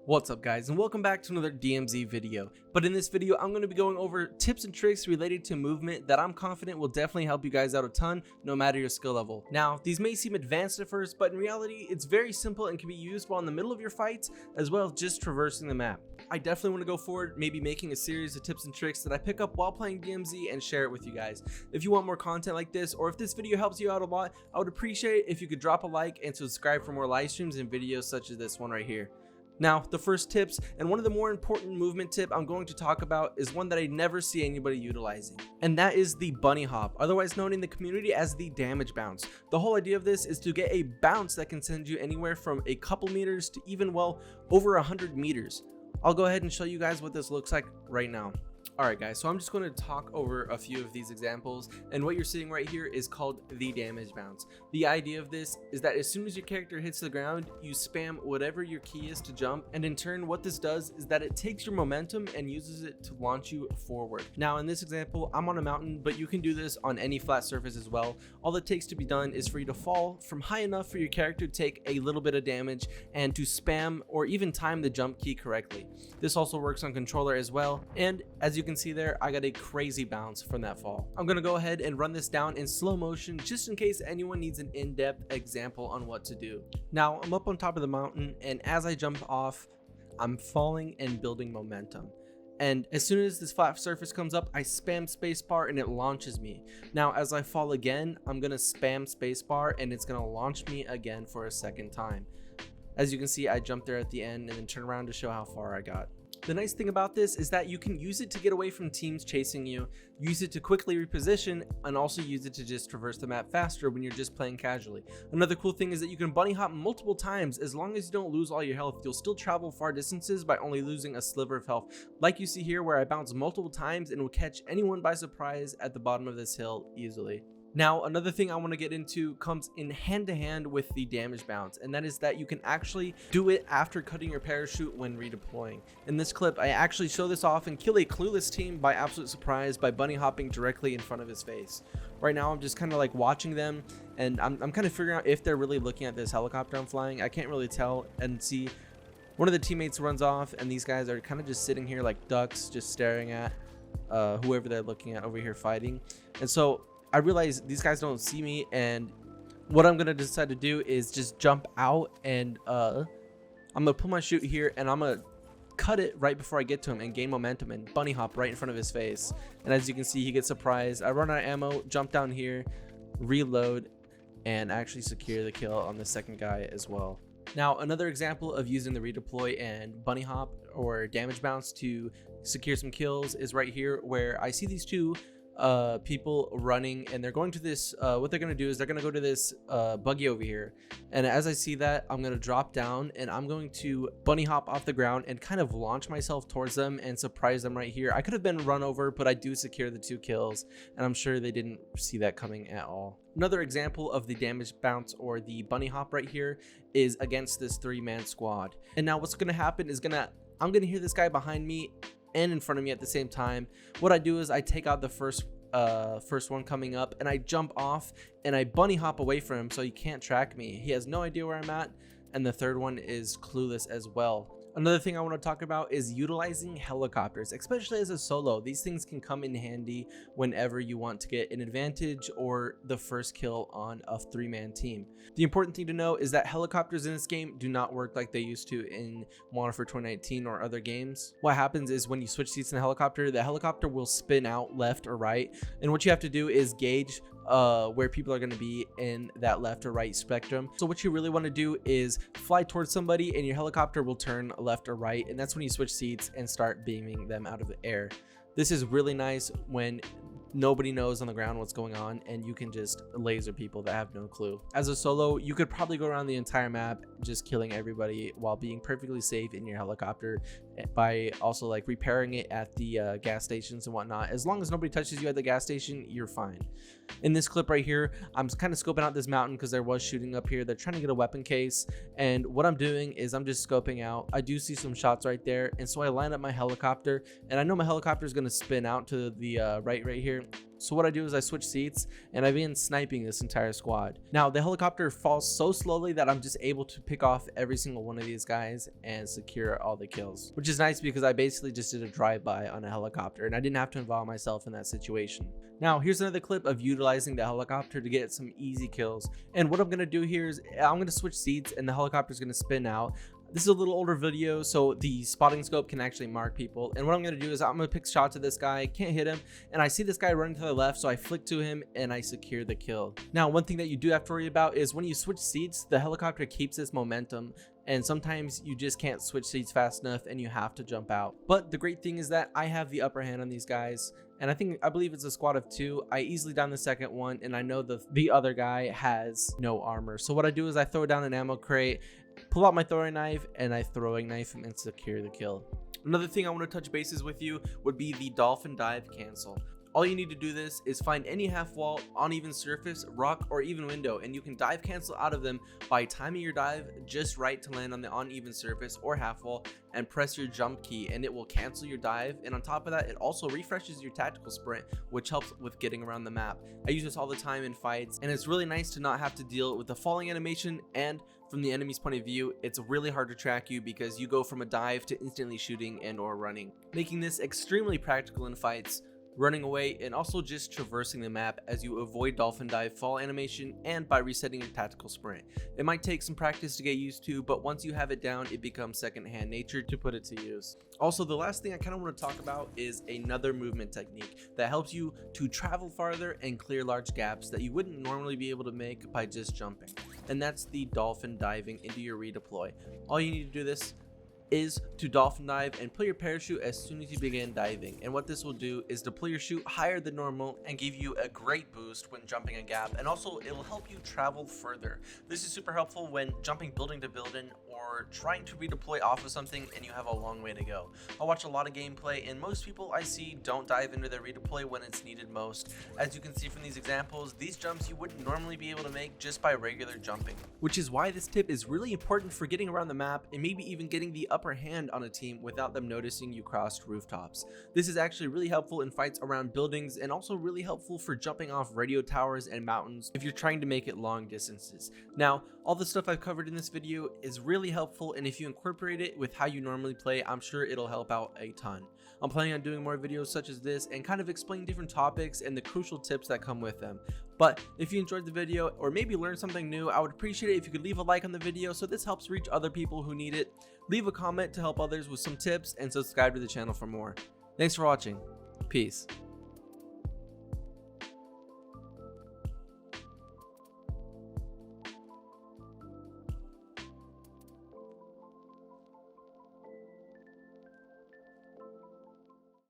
What's up guys, and welcome back to another DMZ video. But in this video I'm going to be going over tips and tricks related to movement that I'm confident will definitely help you guys out a ton no matter your skill level. Now these may seem advanced at first, but in reality it's very simple and can be used while in the middle of your fights as well as just traversing the map. I definitely want to go forward, maybe making a series of tips and tricks that I pick up while playing DMZ and share it with you guys. If you want more content like this, or if this video helps you out a lot, I would appreciate it if you could drop a like and subscribe for more live streams and videos such as this one right here. Now, the first tips, and one of the more important movement tip I'm going to talk about, is one that I never see anybody utilizing, and that is the bunny hop, otherwise known in the community as the damage bounce. The whole idea of this is to get a bounce that can send you anywhere from a couple meters to even, well, over 100 meters. I'll go ahead and show you guys what this looks like right now. Alright guys, so I'm just going to talk over a few of these examples, and what you're seeing right here is called the damage bounce. The idea of this is that as soon as your character hits the ground, you spam whatever your key is to jump, and in turn what this does is that it takes your momentum and uses it to launch you forward. Now in this example, I'm on a mountain, but you can do this on any flat surface as well. All it takes to be done is for you to fall from high enough for your character to take a little bit of damage and to spam or even time the jump key correctly. This also works on controller as well, and as you can see there, I got a crazy bounce from that fall. I'm gonna go ahead and run this down in slow motion just in case anyone needs an in-depth example on what to do. Now I'm up on top of the mountain, and as I jump off, I'm falling and building momentum. And as soon as this flat surface comes up, I spam spacebar and it launches me. Now as I fall again, I'm gonna spam spacebar and it's gonna launch me again for a second time. As you can see, I jumped there at the end and then turn around to show how far I got. The nice thing about this is that you can use it to get away from teams chasing you, use it to quickly reposition, and also use it to just traverse the map faster when you're just playing casually. Another cool thing is that you can bunny hop multiple times. As long as you don't lose all your health, you'll still travel far distances by only losing a sliver of health. Like you see here, where I bounce multiple times and will catch anyone by surprise at the bottom of this hill easily. Now, another thing I want to get into comes in hand to hand with the damage bounce, and that is that you can actually do it after cutting your parachute when redeploying. In this clip, I actually show this off and kill a clueless team by absolute surprise by bunny hopping directly in front of his face. Right now, I'm just kind of like watching them, and I'm kind of figuring out if they're really looking at this helicopter I'm flying. I can't really tell, and see, one of the teammates runs off, and these guys are kind of just sitting here like ducks, just staring at whoever they're looking at over here fighting. And so I realize these guys don't see me, and what I'm gonna decide to do is just jump out, and I'm gonna pull my chute here, and I'm gonna cut it right before I get to him and gain momentum and bunny hop right in front of his face. And as you can see, he gets surprised. I run out of ammo, jump down here, reload, and actually secure the kill on the second guy as well. Now another example of using the redeploy and bunny hop or damage bounce to secure some kills is right here, where I see these two people running, and they're going to this what they're gonna do is they're gonna go to this buggy over here, and as I see that, I'm gonna drop down and I'm going to bunny hop off the ground and kind of launch myself towards them and surprise them right here. I could have been run over, but I do secure the 2 kills, and I'm sure they didn't see that coming at all. Another example of the damage bounce or the bunny hop right here is against this 3-man squad. And now what's gonna happen is I'm gonna hear this guy behind me and in front of me at the same time. What I do is I take out the first one coming up, and I jump off and I bunny hop away from him so he can't track me. He has no idea where I'm at, and the third one is clueless as well. Another thing I want to talk about is utilizing helicopters, especially as a solo. These things can come in handy whenever you want to get an advantage or the first kill on a 3-man team. The important thing to know is that helicopters in this game do not work like they used to in Modern Warfare 2019 or other games. What happens is when you switch seats in the helicopter will spin out left or right, and what you have to do is gauge where people are going to be in that left or right spectrum. So what you really want to do is fly towards somebody, and your helicopter will turn left or right, and that's when you switch seats and start beaming them out of the air. This is really nice when nobody knows on the ground what's going on, and you can just laser people that have no clue. As a solo, you could probably go around the entire map just killing everybody while being perfectly safe in your helicopter, by also like repairing it at the gas stations and whatnot. As long as nobody touches you at the gas station, you're fine. In this clip right here, I'm kind of scoping out this mountain because there was shooting up here. They're trying to get a weapon case, and what I'm doing is I'm just scoping out. I do see some shots right there, and so I line up my helicopter, and I know my helicopter is going to spin out to the right here. So what I do is I switch seats and I begin sniping this entire squad. Now the helicopter falls so slowly that I'm just able to pick off every single one of these guys and secure all the kills, which is nice because I basically just did a drive-by on a helicopter and I didn't have to involve myself in that situation. Now here's another clip of utilizing the helicopter to get some easy kills. And what I'm going to do here is I'm going to switch seats and the helicopter is going to spin out. This is a little older video, so the spotting scope can actually mark people. And what I'm going to do is I'm going to pick shots of this guy, can't hit him, and I see this guy running to the left, so I flick to him and I secure the kill. Now, one thing that you do have to worry about is when you switch seats, the helicopter keeps its momentum, and sometimes you just can't switch seats fast enough and you have to jump out. But the great thing is that I have the upper hand on these guys, and I believe it's a squad of 2. I easily down the second one, and I know the other guy has no armor. So what I do is I throw down an ammo crate, pull out my throwing knife, and I throwing knife him and secure the kill. Another thing I want to touch bases with you would be the dolphin dive cancel. All you need to do this is find any half wall, uneven surface, rock, or even window, and you can dive cancel out of them by timing your dive just right to land on the uneven surface or half wall, and press your jump key and it will cancel your dive. And on top of that, it also refreshes your tactical sprint, which helps with getting around the map. I use this all the time in fights, and it's really nice to not have to deal with the falling animation, and from the enemy's point of view, it's really hard to track you because you go from a dive to instantly shooting and or running, making this extremely practical in fights, running away, and also just traversing the map as you avoid dolphin dive fall animation and by resetting your tactical sprint. It might take some practice to get used to, but once you have it down, it becomes second-hand nature to put it to use. Also, the last thing I kind of want to talk about is another movement technique that helps you to travel farther and clear large gaps that you wouldn't normally be able to make by just jumping, and that's the dolphin diving into your redeploy. All you need to do this is to dolphin dive and pull your parachute as soon as you begin diving, and what this will do is deploy your chute higher than normal and give you a great boost when jumping a gap, and also it will help you travel further. This is super helpful when jumping building to building or trying to redeploy off of something and you have a long way to go. I watch a lot of gameplay, and most people I see don't dive into their redeploy when it's needed most. As you can see from these examples, these jumps you wouldn't normally be able to make just by regular jumping, which is why this tip is really important for getting around the map and maybe even getting the upper hand on a team without them noticing you crossed rooftops. This is actually really helpful in fights around buildings, and also really helpful for jumping off radio towers and mountains if you're trying to make it long distances. Now, all the stuff I've covered in this video is really helpful, and if you incorporate it with how you normally play, I'm sure it'll help out a ton. I'm planning on doing more videos such as this and kind of explain different topics and the crucial tips that come with them. But if you enjoyed the video or maybe learned something new, I would appreciate it if you could leave a like on the video so this helps reach other people who need it. Leave a comment to help others with some tips, and subscribe to the channel for more. Thanks for watching. Peace.